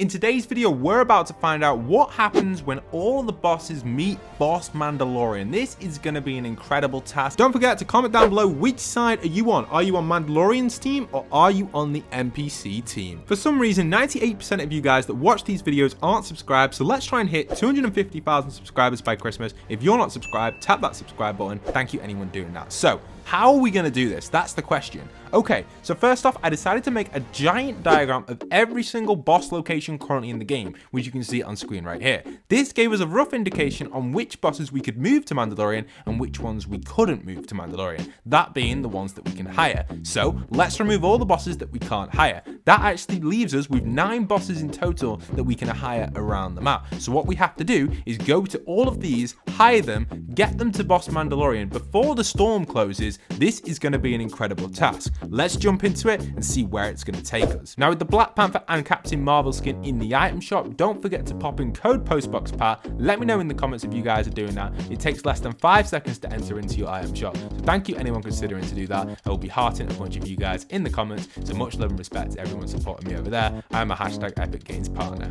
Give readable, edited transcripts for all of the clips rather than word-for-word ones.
In today's video, we're about to find out what happens when all the bosses meet Boss Mandalorian. This is going to be an incredible task. Don't forget to comment down below which side are you on. Are you on Mandalorian's team or are you on the NPC team? For some reason, 98% of you guys that watch these videos aren't subscribed, so let's try and hit 250,000 subscribers by Christmas. If you're not subscribed, tap that subscribe button. Thank you anyone doing that. So, how are we going to do this? That's the question. Okay, so first off, I decided to make a giant diagram of every single boss location currently in the game, which you can see on screen right here. This gave us a rough indication on which bosses we could move to Mandalorian and which ones we couldn't move to Mandalorian, that being the ones that we can hire. So let's remove all the bosses that we can't hire. That actually leaves us with 9 bosses in total that we can hire around the map. So what we have to do is go to all of these, hire them, get them to Boss Mandalorian before the storm closes. This is going to be an incredible task. Let's jump into it and see where it's going to take us. Now with the Black Panther and Captain Marvel skin in the item shop, don't forget to pop in code postboxpar. Let me know in the comments if you guys are doing that. It takes less than 5 seconds to enter into your item shop. So thank you anyone considering to do that. I will be hearting a bunch of you guys in the comments. So much love and respect to everyone supporting me over there. I'm a hashtag Epic Games partner.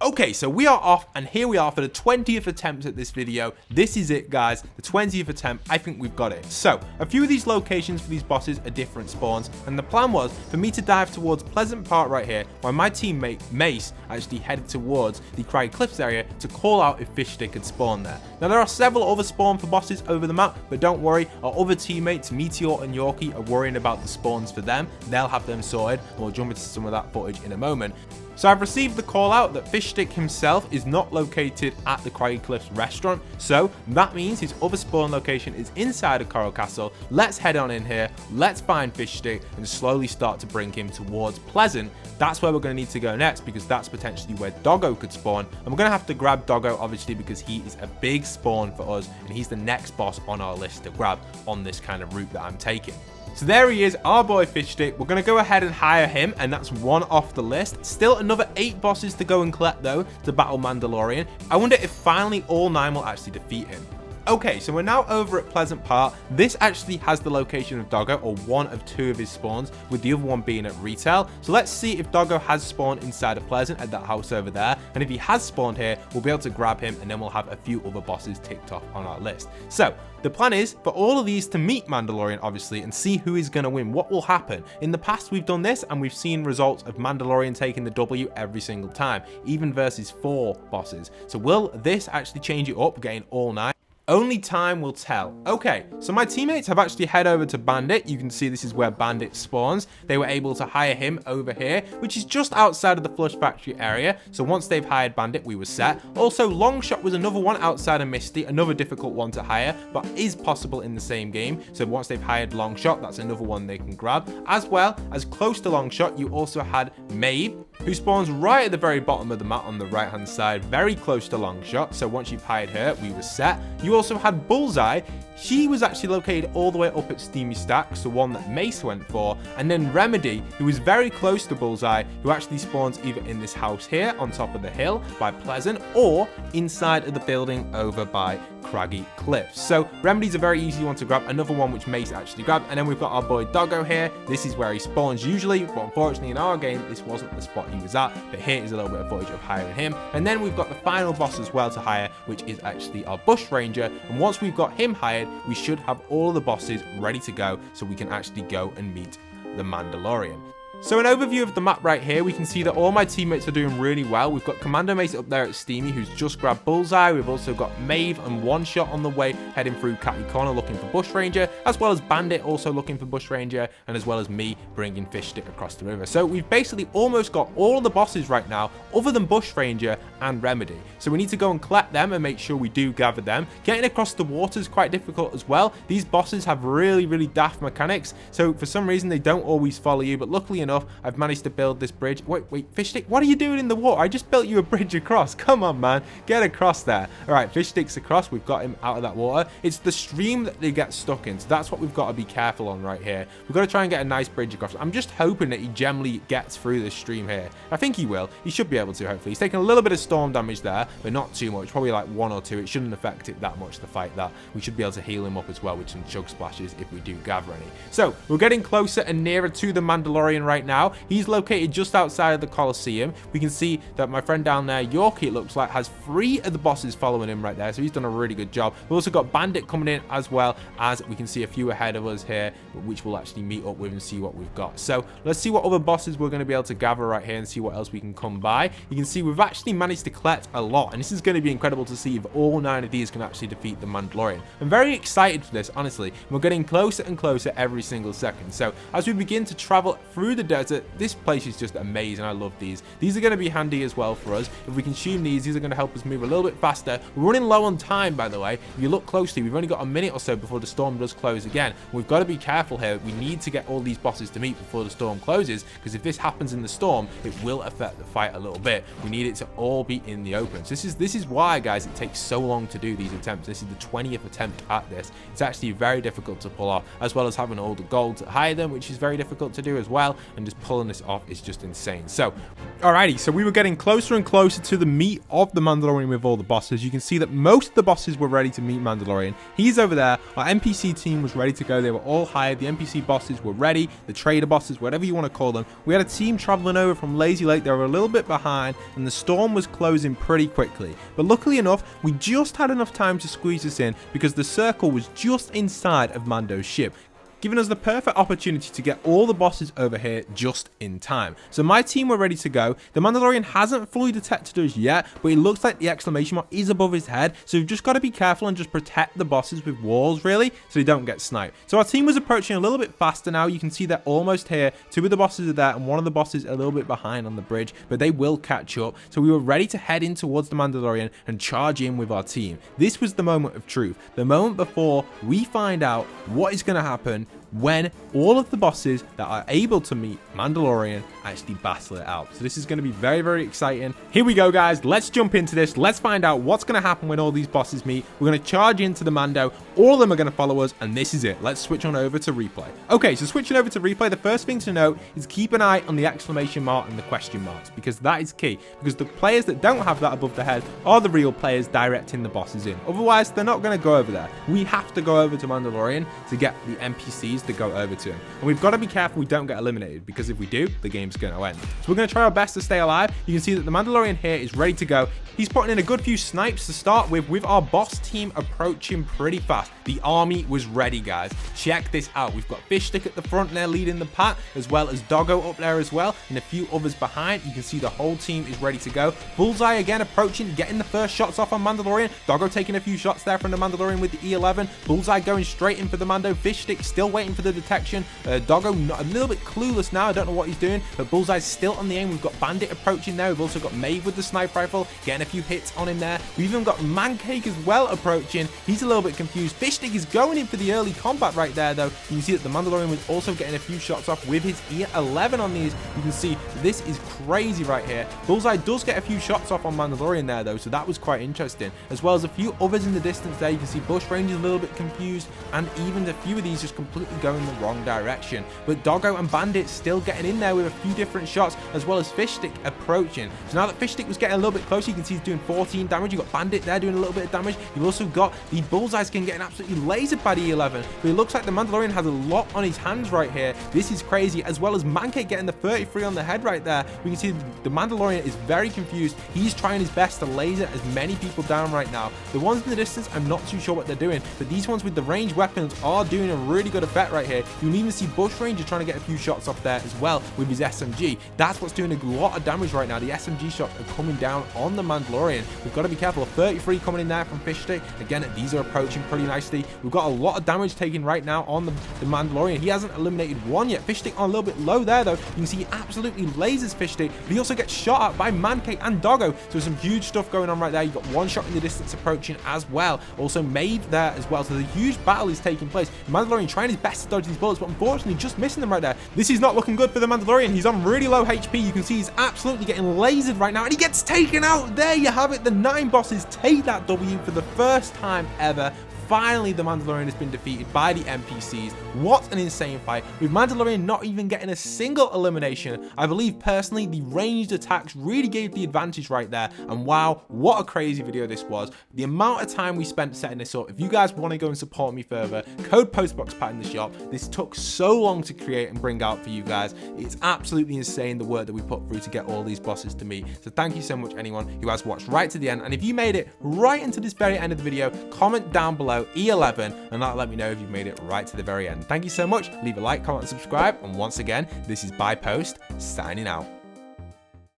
Okay, so we are off, and here we are for the 20th attempt at this video. This is it, guys, the 20th attempt. I think we've got it. So, a few of these locations for these bosses are different spawns, and the plan was for me to dive towards Pleasant Park right here, while my teammate Mace actually headed towards the Craggy Cliffs area to call out if Fishstick had spawned there. Now, there are several other spawn for bosses over the map, but don't worry, our other teammates, Meteor and Yorkie, are worrying about the spawns for them. They'll have them sorted, and we'll jump into some of that footage in a moment. So I've received the call out that Fishstick himself is not located at the Craggy Cliffs restaurant, so that means his other spawn location is inside of Coral Castle. Let's head on in here, let's find Fishstick and slowly start to bring him towards Pleasant. That's where we're going to need to go next, because that's potentially where Doggo could spawn, and we're going to have to grab Doggo obviously because he is a big spawn for us and he's the next boss on our list to grab on this kind of route that I'm taking. So there he is, our boy Fishstick. We're going to go ahead and hire him, and that's 1 off the list. Still another 8 bosses to go and collect, though, to battle Mandalorian. I wonder if finally all 9 will actually defeat him. Okay, so we're now over at Pleasant Park. This actually has the location of Doggo, or 1 of 2 of his spawns, with the other one being at retail. So let's see if Doggo has spawned inside of Pleasant at that house over there. And if he has spawned here, we'll be able to grab him, and then we'll have a few other bosses ticked off on our list. So the plan is for all of these to meet Mandalorian, obviously, and see who is going to win, what will happen. In the past, we've done this, and we've seen results of Mandalorian taking the W every single time, even versus 4 bosses. So will this actually change it up, getting all 9? Only time will tell. Okay, so my teammates have actually head over to Bandit. You can see this is where Bandit spawns. They were able to hire him over here, which is just outside of the Flush Factory area. So once they've hired Bandit, we were set. Also, Longshot was another one outside of Misty, another difficult one to hire, but is possible in the same game. So once they've hired Longshot, that's another one they can grab. As well as close to Longshot, you also had Mave, who spawns right at the very bottom of the map on the right hand side, very close to Longshot. So once you've hired her, we were set. You also had Bullseye. She was actually located all the way up at Steamy Stacks, the one that Mace went for. And then Remedy, who was very close to Bullseye, who actually spawns either in this house here on top of the hill by Pleasant, or inside of the building over by Craggy Cliffs. So Remedy's a very easy one to grab, another one which Mace actually grabbed. And then we've got our boy Doggo here. This is where he spawns usually, but unfortunately in our game this wasn't the spot he was at, but here is a little bit of footage of hiring him. And then we've got the final boss as well to hire, which is actually our Bushranger. And once we've got him hired, we should have all of the bosses ready to go, so we can actually go and meet the Mandalorian. So an overview of the map right here, we can see that all my teammates are doing really well. We've got Commando Mace up there at Steamy, who's just grabbed Bullseye. We've also got Mave and One Shot on the way, heading through Catty Corner looking for Bushranger, as well as Bandit also looking for Bushranger, and as well as me bringing Fishstick across the river. So we've basically almost got all of the bosses right now, other than Bushranger and Remedy. So we need to go and collect them and make sure we do gather them. Getting across the water is quite difficult as well. These bosses have really daft mechanics, so for some reason they don't always follow you, but luckily enough, I've managed to build this bridge. Wait, Fishstick, what are you doing in the water? I just built you a bridge across. Come on, man. Get across there. All right, Fishstick's across. We've got him out of that water. It's the stream that they get stuck in, so that's what we've got to be careful on right here. We've got to try and get a nice bridge across. I'm just hoping that he generally gets through this stream here. I think he will. He should be able to, hopefully. He's taking a little bit of storm damage there, but not too much. Probably like 1 or 2. It shouldn't affect it that much, the fight that. We should be able to heal him up as well with some chug splashes if we do gather any. So, we're getting closer and nearer to the Mandalorian right right now. He's located just outside of the Colosseum. We can see that my friend down there, Yorkie, it looks like, has 3 of the bosses following him right there. So he's done a really good job. We've also got Bandit coming in, as well as we can see a few ahead of us here, which we'll actually meet up with and see what we've got. So let's see what other bosses we're going to be able to gather right here and see what else we can come by. You can see we've actually managed to collect a lot, and this is going to be incredible to see if all 9 of these can actually defeat the Mandalorian. I'm very excited for this, honestly. We're getting closer and closer every single second. So as we begin to travel through the desert, this place is just amazing. I love these. These are going to be handy as well for us. If we consume these are going to help us move a little bit faster. We're running low on time, by the way. If you look closely, we've only got a minute or so before the storm does close again. We've got to be careful here. We need to get all these bosses to meet before the storm closes, because if this happens in the storm, it will affect the fight a little bit. We need it to all be in the open. So this is why, guys, it takes so long to do these attempts. This is the 20th attempt at this. It's actually very difficult to pull off, as well as having all the gold to hide them, which is very difficult to do as well, and just pulling this off is just insane. So alrighty, so we were getting closer and closer to the meet of the Mandalorian with all the bosses. You can see that most of the bosses were ready to meet Mandalorian. He's over there. Our NPC team was ready to go. They were all hired. The NPC bosses were ready. The trader bosses, whatever you want to call them. We had a team traveling over from Lazy Lake. They were a little bit behind, and the storm was closing pretty quickly. But luckily enough, we just had enough time to squeeze us in, because the circle was just inside of Mando's ship, giving us the perfect opportunity to get all the bosses over here just in time. So my team were ready to go. The Mandalorian hasn't fully detected us yet, but it looks like the exclamation mark is above his head. So we've just got to be careful and just protect the bosses with walls, really, so they don't get sniped. So our team was approaching a little bit faster now. You can see they're almost here. 2 of the bosses are there, and one of the bosses a little bit behind on the bridge, but they will catch up. So we were ready to head in towards the Mandalorian and charge in with our team. This was the moment of truth. The moment before we find out what is going to happen when all of the bosses that are able to meet Mandalorian actually battle it out. So this is going to be very, very exciting. Here we go, guys. Let's jump into this. Let's find out what's going to happen when all these bosses meet. We're going to charge into the Mando. All of them are going to follow us, and this is it. Let's switch on over to replay. Okay, so switching over to replay, the first thing to note is keep an eye on the exclamation mark and the question marks, because that is key, because the players that don't have that above the head are the real players directing the bosses in. Otherwise, they're not going to go over there. We have to go over to Mandalorian to get the NPCs to go over to him, and we've got to be careful we don't get eliminated, because if we do, the game's going to end. So we're going to try our best to stay alive. You can see that the Mandalorian here is ready to go. He's putting in a good few snipes to start with our boss team approaching pretty fast. The army was ready, guys. Check this out. We've got Fishstick at the front there leading the pack, as well as Doggo up there as well, and a few others behind. You can see the whole team is ready to go. Bullseye again approaching, getting the first shots off on Mandalorian. Doggo taking a few shots there from the Mandalorian with the E11. Bullseye going straight in for the Mando. Fishstick still waiting for the detection. Doggo a little bit clueless now. I don't know what he's doing, but Bullseye's still on the aim. We've got Bandit approaching there. We've also got Mave with the sniper rifle, getting a few hits on him there. We've even got Mancake as well approaching. He's a little bit confused. Fishstick is going in for the early combat right there, though. You can see that the Mandalorian was also getting a few shots off with his E11 on these. You can see this is crazy right here. Bullseye does get a few shots off on Mandalorian there, though, so that was quite interesting, as well as a few others in the distance there. You can see Bushranger a little bit confused, and even a few of these just completely going the wrong direction. But Doggo and Bandit still getting in there with a few different shots, as well as Fishstick approaching. So now that Fishstick was getting a little bit closer, you can see he's doing 14 damage. You've got Bandit there doing a little bit of damage. You've also got the Bullseye skin getting absolutely lasered by the 11. But it looks like the Mandalorian has a lot on his hands right here. This is crazy, as well as Mancake getting the 33 on the head right there. We can see the Mandalorian is very confused. He's trying his best to laser as many people down right now. The ones in the distance, I'm not too sure what they're doing, but these ones with the ranged weapons are doing a really good effect right here. You can even see Bushranger trying to get a few shots off there as well with his SMG. That's what's doing a lot of damage right now. The SMG shots are coming down on the Mandalorian. We've got to be careful. 33 coming in there from Fishstick. Again, these are approaching pretty nicely. We've got a lot of damage taken right now on the Mandalorian. He hasn't eliminated one yet. Fishstick on a little bit low there, though. You can see he absolutely lasers Fishstick, but he also gets shot at by Mancake and Doggo. So some huge stuff going on right there. You've got one shot in the distance approaching as well. Also Mave there as well. So the huge battle is taking place. The Mandalorian trying his best to dodge these bullets, but unfortunately just missing them right there. This is not looking good for the Mandalorian. He's on really low HP. You can see he's absolutely getting lasered right now, and he gets taken out. There you have it. The 9 bosses take that W for the first time ever. finally the Mandalorian has been defeated by the NPCs. What an insane fight, with Mandalorian not even getting a single elimination. I believe personally the ranged attacks really gave the advantage right there, and wow, what a crazy video this was. The amount of time we spent setting this up, if you guys want to go and support me further, code postboxpat in the shop. This took so long to create and bring out for you guys. It's absolutely insane the work that we put through to get all these bosses to meet. So thank you so much anyone who has watched right to the end, and if you made it right into this very end of the video, comment down below E11 and that'll let me know if you've made it right to the very end. Thank you so much. Leave a like, comment and subscribe, and once again, this is By Post signing out.